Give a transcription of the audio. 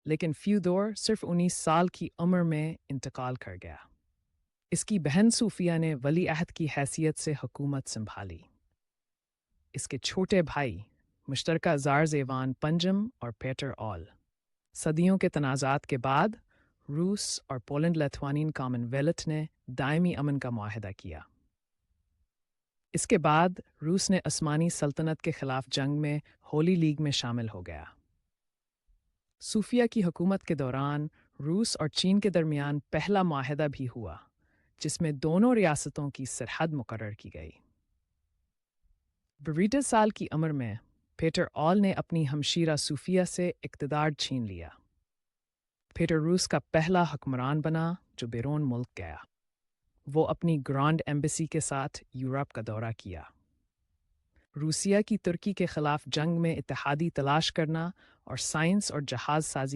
لیکن فیودور صرف 19 سال کی عمر میں انتقال کر گیا۔ اس کی بہن صوفیہ نے ولی عہد کی حیثیت سے حکومت سنبھالی۔ اس کے چھوٹے بھائی مشترکہ زارز ایوان پنجم اور پیٹر آل صدیوں کے تنازعات کے بعد روس اور پولینڈ لیتھوانین کامن ویلتھ نے دائمی امن کا معاہدہ کیا۔ اس کے بعد روس نے عثمانی سلطنت کے خلاف جنگ میں ہولی لیگ میں شامل ہو گیا۔ صوفیہ کی حکومت کے دوران روس اور چین کے درمیان پہلا معاہدہ بھی ہوا جس میں دونوں ریاستوں کی سرحد مقرر کی گئی۔ 62 سال کی عمر میں پیٹر آل نے اپنی ہمشیرہ صوفیہ سے اقتدار چھین لیا۔ پیٹر روس کا پہلا حکمران بنا جو بیرون ملک گیا۔ وہ اپنی گرانڈ ایمبیسی کے ساتھ یورپ کا دورہ کیا۔ روسیہ کی ترکی کے خلاف جنگ میں اتحادی تلاش کرنا اور سائنس اور جہاز سازی